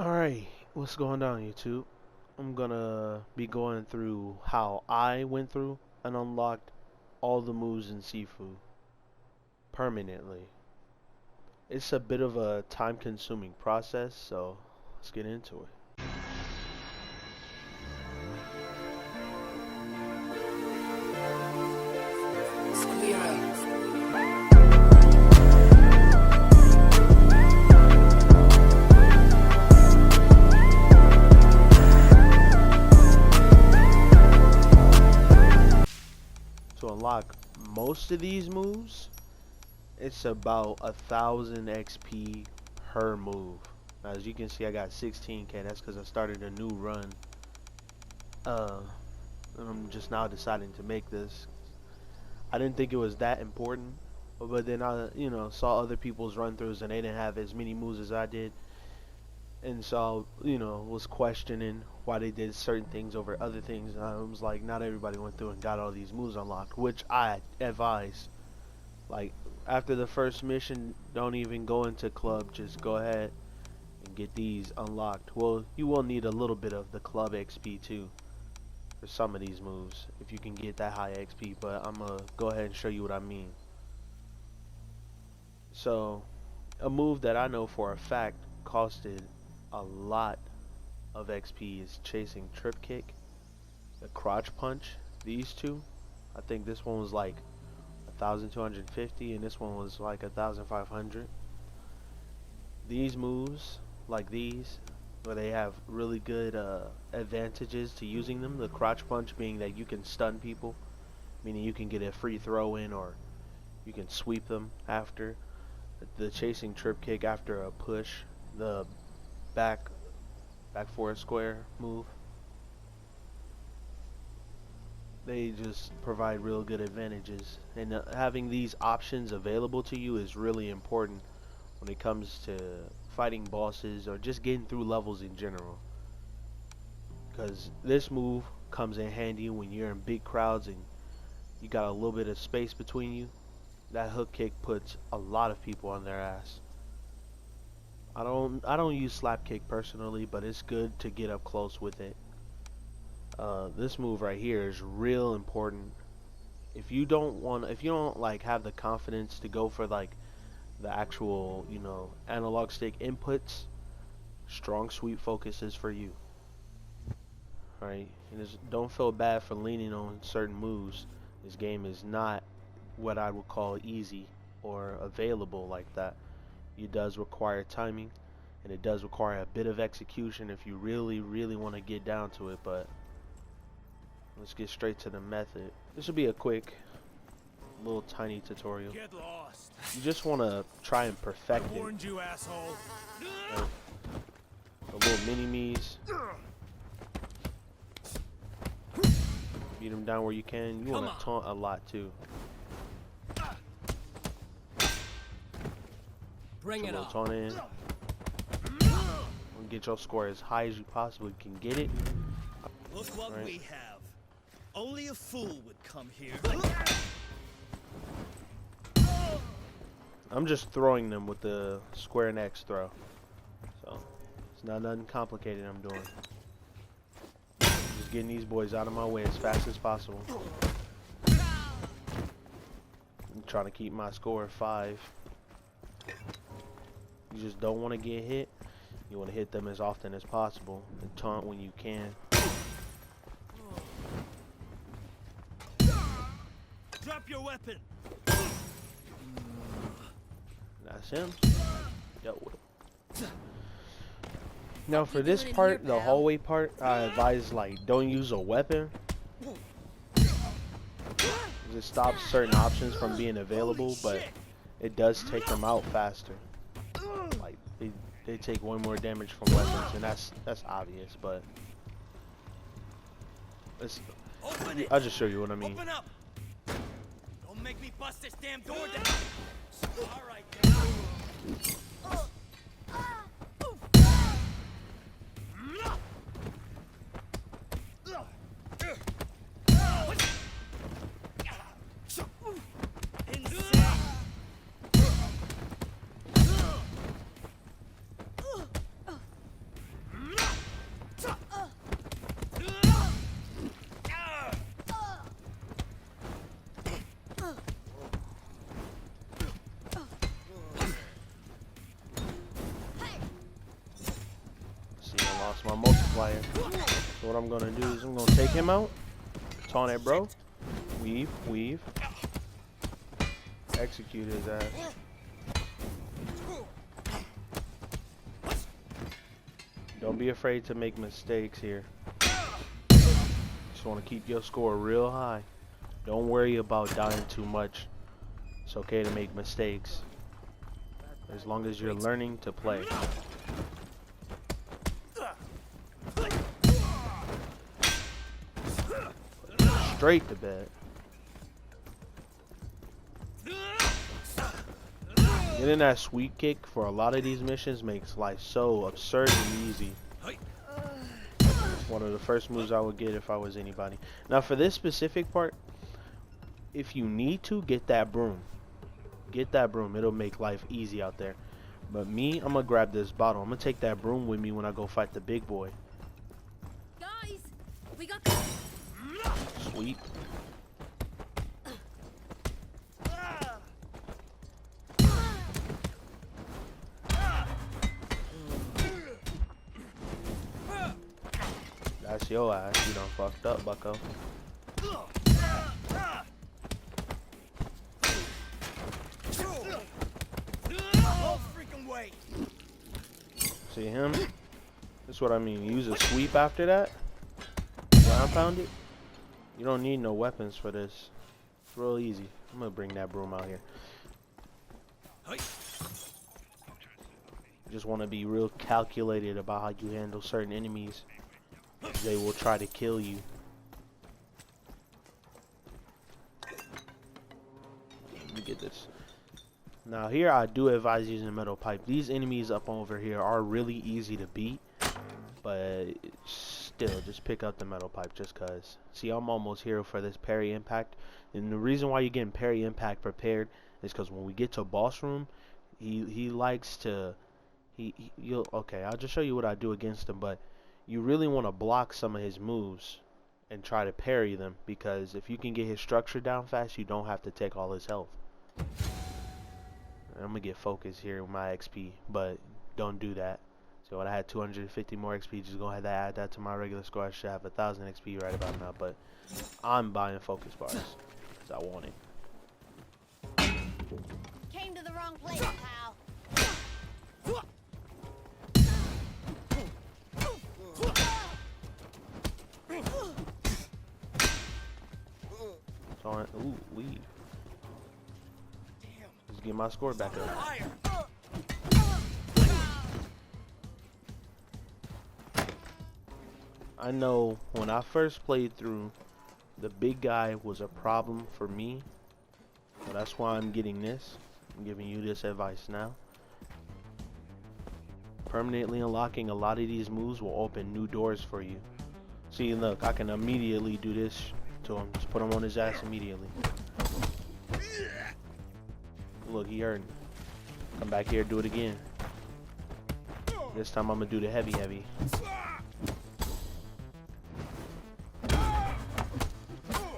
Alright, what's going on YouTube? I'm gonna be going through how I went through and unlocked all the moves in Sifu permanently. It's a bit of a time consuming process, so let's get into it. To unlock most of these moves, it's about 1,000 XP per move. Now, as you can see, I got 16k. That's because I started a new run. And I'm just now deciding to make this. I didn't think it was that important, but then I, saw other people's run-throughs and they didn't have as many moves as I did, and so was questioning why they did certain things over other things. And I was like, not everybody went through and got all these moves unlocked, which I advise. Like, after the first mission, don't even go into club, just go ahead and get these unlocked. Well, you will need a little bit of the club XP too for some of these moves if you can get that high XP, but I'm gonna go ahead and show you what I mean. So, a move that I know for a fact costed a lot of XP is chasing trip kick, the crotch punch. These two, I think this one was like 1,250 and this one was like 1,500. These moves, like these, where they have really good advantages to using them. The crotch punch being that you can stun people, meaning you can get a free throw in or you can sweep them after. The chasing trip kick after a push, the back forward square move. They just provide real good advantages, and having these options available to you is really important when it comes to fighting bosses or just getting through levels in general, because this move comes in handy when you're in big crowds and you got a little bit of space between you. That hook kick puts a lot of people on their ass. I don't use slap kick personally, but it's good to get up close with it. This move right here is real important. If you don't like have the confidence to go for like the actual, analog stick inputs, strong sweep focus is for you. Alright, and don't feel bad for leaning on certain moves. This game is not what I would call easy or available like that. It does require timing, and it does require a bit of execution if you really want to get down to it, but let's get straight to the method. This will be a quick little tiny tutorial. Get lost. You just want to try and perfect I warned it. you, asshole. Right? The little mini-me's. Beat them down where you can. You want to taunt a lot too. Bring it up. Taunt in. Get your score as high as you possibly can get it. Look what we have. Only a fool would come here. I'm just throwing them with the square and X throw. So, it's not nothing complicated I'm doing. Just getting these boys out of my way as fast as possible. I'm trying to keep my score at 5. You just don't want to get hit. You want to hit them as often as possible and taunt when you can. Drop your weapon. That's him. Yo. Now for this part, the hallway part, I advise like don't use a weapon. It stops certain options from being available, but it does take them out faster. Like they take one more damage from weapons, and that's obvious, but I'll just show you what I mean. Open up. Don't make me bust this damn door down. All right, then. Lost my multiplier. So what I'm gonna do is I'm gonna take him out. Taunt it, bro. Weave, weave. Execute his ass. Don't be afraid to make mistakes here. Just want to keep your score real high. Don't worry about dying too much. It's okay to make mistakes, as long as you're learning to play. Straight to bed. Getting that sweep kick for a lot of these missions makes life so absurdly easy. One of the first moves I would get if I was anybody. Now for this specific part, if you need to, get that broom. Get that broom. It'll make life easy out there. But me, I'm gonna grab this bottle. I'm gonna take that broom with me when I go fight the big boy. Guys, we got this. Sweet. That's your ass. You done fucked up, bucko. See him? That's what I mean. Use a sweep after that. Ground pound it. You don't need no weapons for this. It's real easy. I'm gonna bring that broom out here. You just want to be real calculated about how you handle certain enemies. They will try to kill you. Let me get this. Now here I do advise using a metal pipe. These enemies up over here are really easy to beat, but still just pick up the metal pipe just cause. See, I'm almost here for this parry impact, and the reason why you're getting parry impact prepared is because when we get to boss room, he likes to you'll okay, I'll just show you what I do against him, but you really want to block some of his moves and try to parry them, because if you can get his structure down fast, you don't have to take all his health. I'm gonna get focused here with my XP, but don't do that. So when I had 250 more XP, just go ahead and add that to my regular score. I should have 1,000 XP right about now, but I'm buying focus bars because I want it. Came to the wrong place, pal. So ooh, leave. Let's get my score back up. I know when I first played through, the big guy was a problem for me. So that's why I'm getting this. I'm giving you this advice now. Permanently unlocking a lot of these moves will open new doors for you. See, look, I can immediately do this to him. Just put him on his ass immediately. Look, he heard me. Come back here, do it again. This time I'm gonna do the heavy.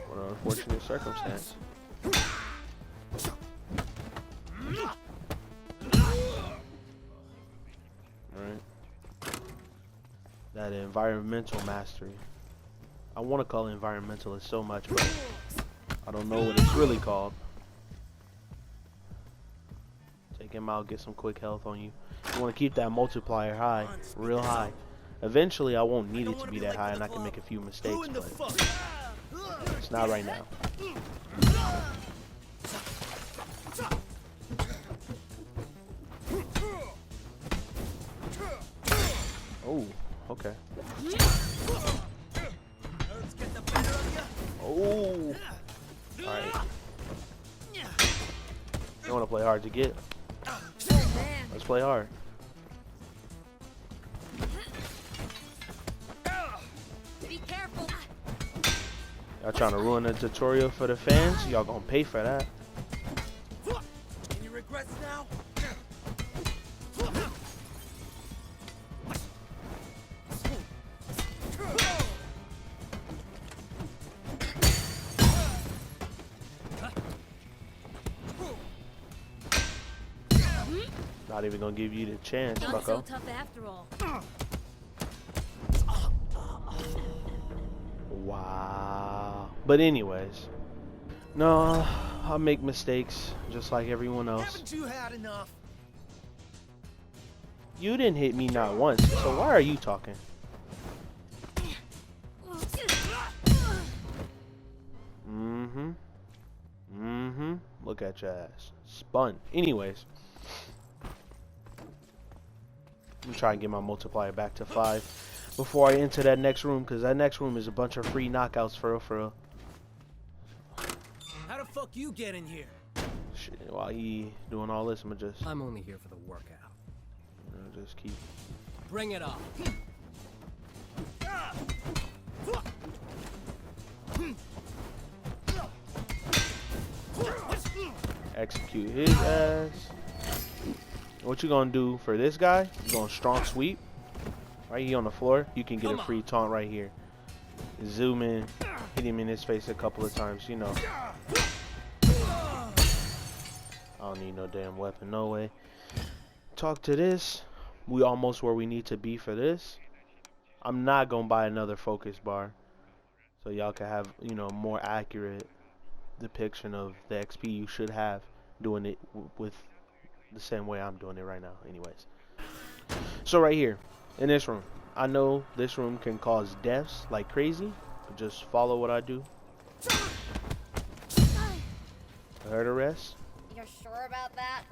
What an unfortunate circumstance. Right. That environmental mastery. I want to call it environmentalist so much, but I don't know what it's really called. Take him out, get some quick health on you. You want to keep that multiplier high, real high. Eventually, I won't need it to be that high, and I can make a few mistakes, but it's not right now. Oh, okay. Oh, alright. You want to play hard to get? Let's play hard. Be careful. Y'all trying to ruin the tutorial for the fans? Y'all gonna pay for that. Any regrets now? Not even gonna give you the chance, Not bucko. so tough after all. Wow. But anyways, no, I make mistakes just like everyone else. Haven't you had enough? You didn't hit me not once, so why are you talking? Look at your ass. Spun. Anyways. I'm gonna try and get my multiplier back to 5 before I enter that next room, because that next room is a bunch of free knockouts for real, for real. How the fuck you get in here? Shit, while he doing all this, I'm only here for the workout. just keep. Bring it on. Execute his ass. What you gonna do for this guy? You gonna strong sweep right here on the floor. You can get a free taunt right here. Zoom in, hit him in his face a couple of times. You know. I don't need no damn weapon, no way. Talk to this. We almost where we need to be for this. I'm not gonna buy another focus bar, so y'all can have, you know, more accurate depiction of the XP you should have doing it with the same way I'm doing it right now. Anyways, so right here in this room, I know this room can cause deaths like crazy, but just follow what I do. Heard arrest. You're sure about that?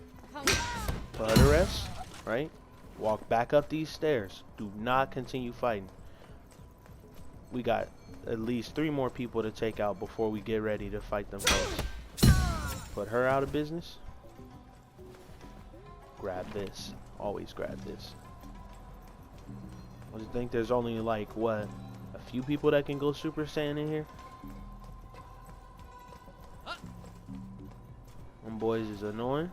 Put arrest. Right. Walk back up these stairs. Do not continue fighting. We got at least 3 more people to take out before we get ready to fight them folks. Put her out of business. Grab this. Always grab this. I just think there's only like, what, a few people that can go Super Saiyan in here. Them boys is annoying.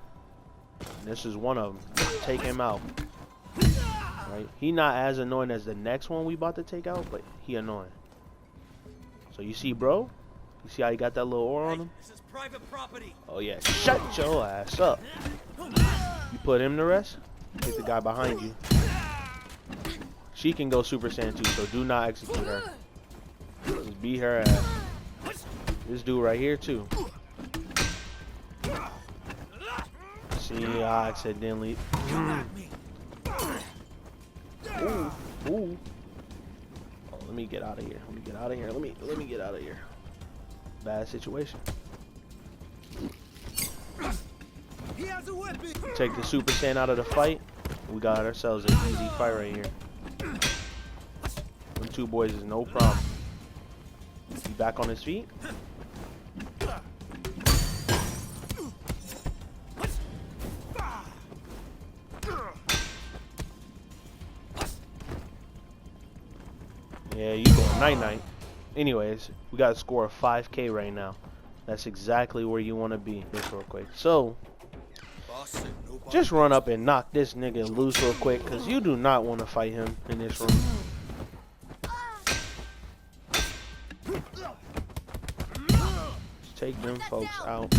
And this is one of them. Take him out. Right? He not as annoying as the next one we about to take out, but he annoying. So you see, bro? You see how he got that little aura on him? This is private property. Oh yeah, shut your ass up. You put him to rest. Take the guy behind you. She can go Super Saiyan too, so do not execute her. Just beat her ass. This dude right here too. See, I accidentally. Ooh, ooh. Oh, let me get out of here. Let me get out of here. Let me get out of here. Bad situation. He has a weapon. Take the Super Saiyan out of the fight. We got ourselves an easy fight right here. Them 2 boys is no problem. He back on his feet. Yeah, you going night-night. Anyways, we got a score of 5K right now. That's exactly where you want to be. Just real quick. So, just run up and knock this nigga loose real quick, because you do not want to fight him in this room. Just take them folks out.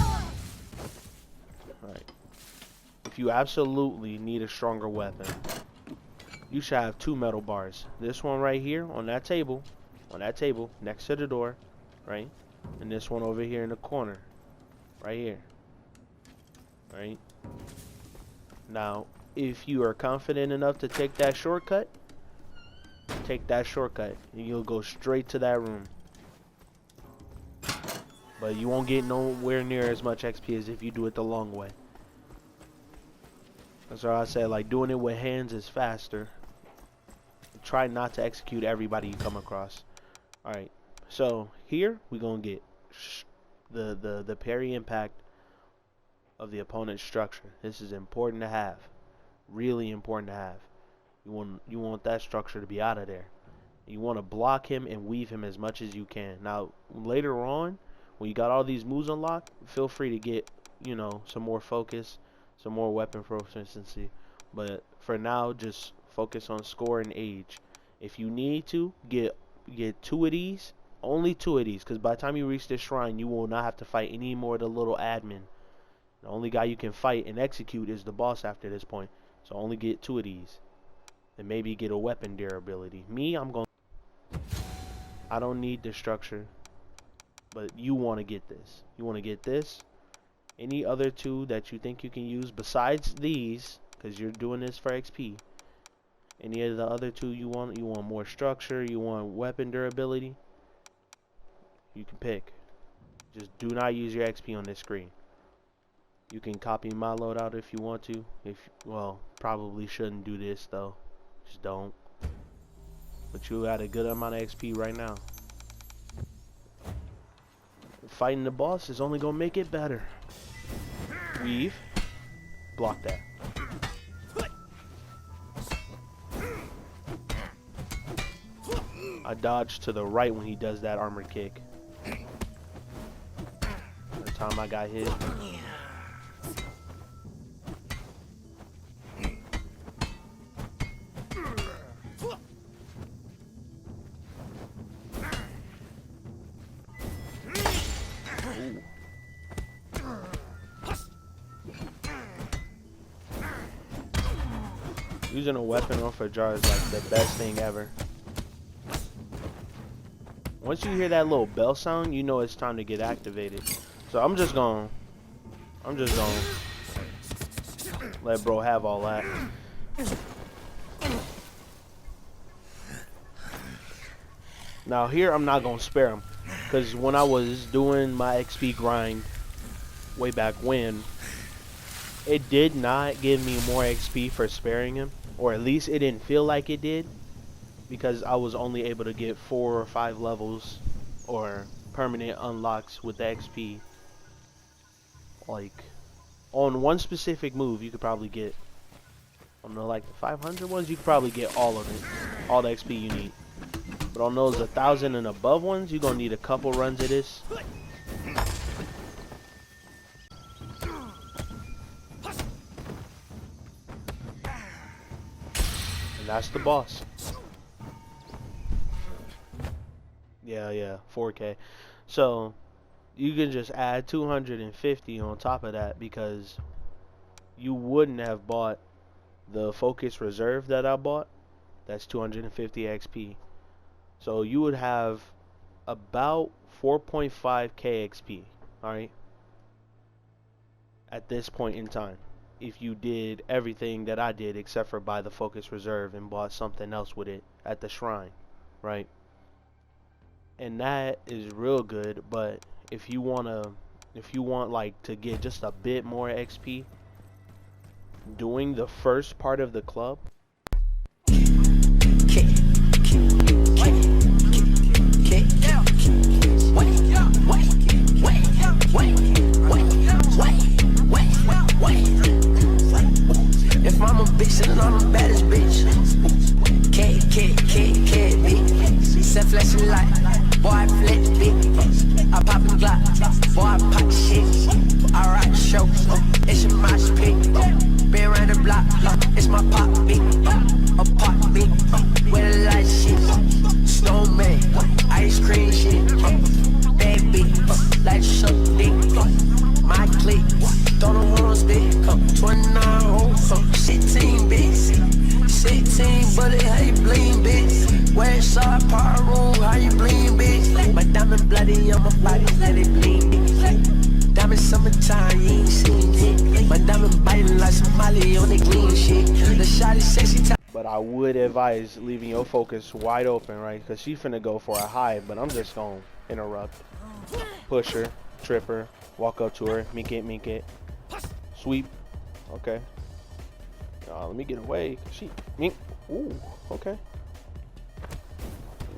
Alright. If you absolutely need a stronger weapon, you should have 2 metal bars. This one right here on that table next to the door, right? And this one over here in the corner, right here, right? Now, if you are confident enough to take that shortcut, and you'll go straight to that room. But you won't get nowhere near as much XP as if you do it the long way. That's why I said, like, doing it with hands is faster. Try not to execute everybody you come across. Alright, so here we're going to get the parry impact of the opponent's structure. This is important to have. Really important to have. You want that structure to be out of there. You want to block him and weave him as much as you can. Now, later on, when you got all these moves unlocked, feel free to get, you know, some more focus, some more weapon proficiency. But for now, just focus on score and age. If you need to, get 2 of these. Only 2 of these, because by the time you reach this shrine, you will not have to fight any more of the little admin. The only guy you can fight and execute is the boss after this point. So only get 2 of these. And maybe get a weapon durability. Me, I'm going. I don't need the structure, but you want to get this. You want to get this. Any other two that you think you can use besides these, because you're doing this for XP. Any of the other two you want more structure, you want weapon durability, you can pick. Just do not use your XP on this screen. You can copy my loadout if you want to. Well, probably shouldn't do this though. Just don't. But you got a good amount of XP right now. Fighting the boss is only gonna make it better. Weave. Block that. I dodge to the right when he does that armored kick. The time I got hit. Ooh. Using a weapon off a jar is like the best thing ever. Once you hear that little bell sound, you know it's time to get activated. So I'm just gonna let bro have all that. Now here I'm not gonna spare him, because when I was doing my XP grind way back when, it did not give me more XP for sparing him, or at least it didn't feel like it did, because I was only able to get 4 or 5 levels or permanent unlocks with the XP. Like on one specific move you could probably get, I don't know, like the 500 ones, you could probably get all of it, all the XP you need. But on those 1,000 and above ones, you're gonna need a couple runs of this. And that's the boss. Yeah, 4K. So you can just add 250 on top of that, because you wouldn't have bought the focus reserve that I bought. That's 250 XP. So you would have about 4.5k XP, alright, at this point in time, if you did everything that I did except for buy the focus reserve and bought something else with it at the shrine, right? And that is real good. But if you want like to get just a bit more XP, doing the first part of the club, if I'm a bitch, then I'm the baddest bitch. Can't be. Set flashing light, boy I flex big. I pop and glock, boy I pop shit. I rock the show, it's your mosh pit. Been around the block, it's my pop beat. A pop beat, where the light shit. Stone man, ice cream shit. Bad beat, like something big. My clique, throw the horns big. 29 hoes, 16 bits. 16 bullet, how you bling, bitch? West side power room, how you bling, bitch? My diamond bloody on my body, let it bling, bitch. Diamond summertime, you ain't seen it. My diamond biting like Somali on the clean shit. The shot is sexy time. but I would advise leaving your focus wide open, right? Because she's finna go for a high, but I'm just gonna interrupt. Push her, trip her, walk up to her, mink it, sweep. Okay. Let me get away. She, mink. Ooh, okay.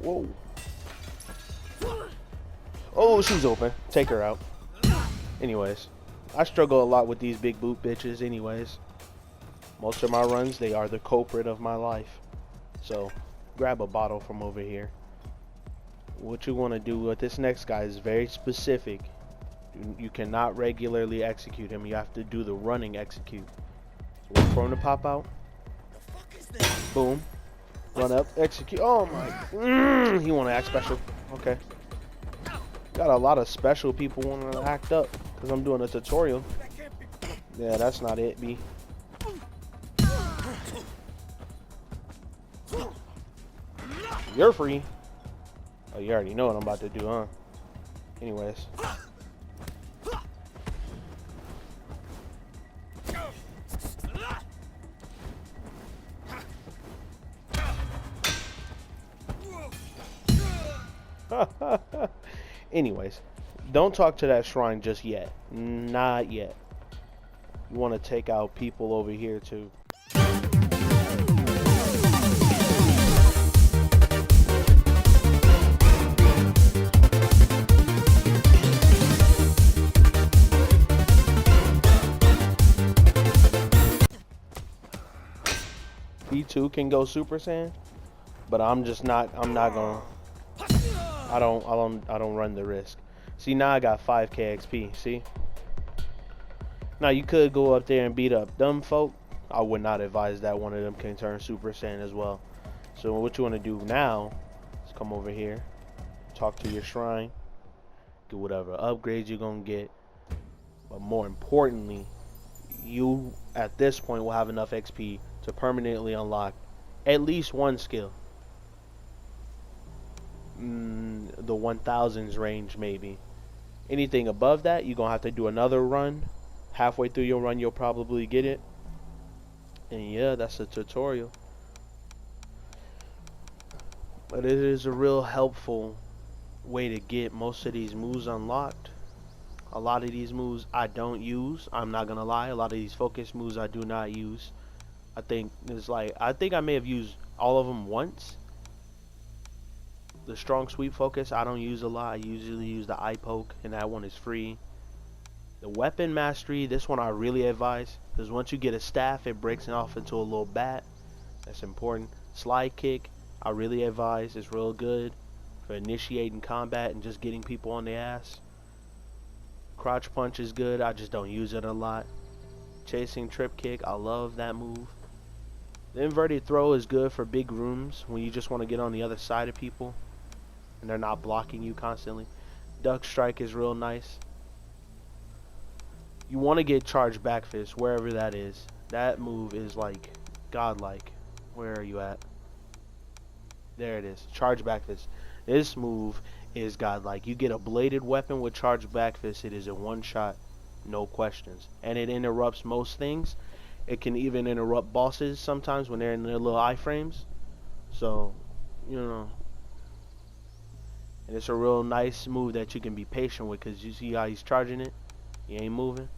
Whoa. Oh, she's open. Take her out. Anyways, I struggle a lot with these big boot bitches anyways. Most of my runs, they are the culprit of my life. So, grab a bottle from over here. What you want to do with this next guy is very specific. You cannot regularly execute him. You have to do the running execute. So wait for him to pop out. Boom. Run up, execute. Oh my. He want to act special. Okay. Got a lot of special people want to act up because I'm doing a tutorial. Yeah, that's not it, B. You're free. Oh, you already know what I'm about to do, huh? Anyways. Anyways, don't talk to that shrine just yet. Not yet. You want to take out people over here too. B2 can go Super Saiyan, but I'm not gonna. I don't run the risk. See, now I got 5k XP, see? Now you could go up there and beat up dumb folk. I would not advise that. One of them can turn Super Saiyan as well. So what you want to do now is come over here, talk to your shrine, get whatever upgrades you're gonna get. But more importantly, you at this point will have enough XP to permanently unlock at least one skill. The 1000s range maybe. Anything above that, you're gonna have to do another run. Halfway through your run, you'll probably get it. And yeah, that's a tutorial. But it is a real helpful way to get most of these moves unlocked. A lot of these moves I don't use. I'm not gonna lie. A lot of these focus moves I do not use. I think I may have used all of them once. The strong sweep focus I don't use a lot. I usually use the eye poke, and that one is free. The weapon mastery, this one I really advise, because once you get a staff, it breaks it off into a little bat. That's important. Slide kick, I really advise. It's real good for initiating combat and just getting people on the ass. Crotch punch is good. I just don't use it a lot. Chasing trip kick, I love that move. The inverted throw is good for big rooms when you just want to get on the other side of people and they're not blocking you constantly. Duck strike is real nice. You want to get charged back fist wherever that is. That move is like godlike. Where are you at? There it is. Charge back fist. This move is godlike. You get a bladed weapon with charge back fist, it is a one shot, no questions. And it interrupts most things. It can even interrupt bosses sometimes when they're in their little iframes. So, you know. And it's a real nice move that you can be patient with, because you see how he's charging it. He ain't moving.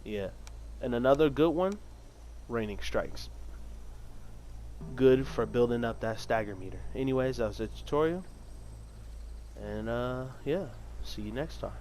Yeah. And another good one, raining strikes. Good for building up that stagger meter. Anyways, that was the tutorial. And yeah, see you next time.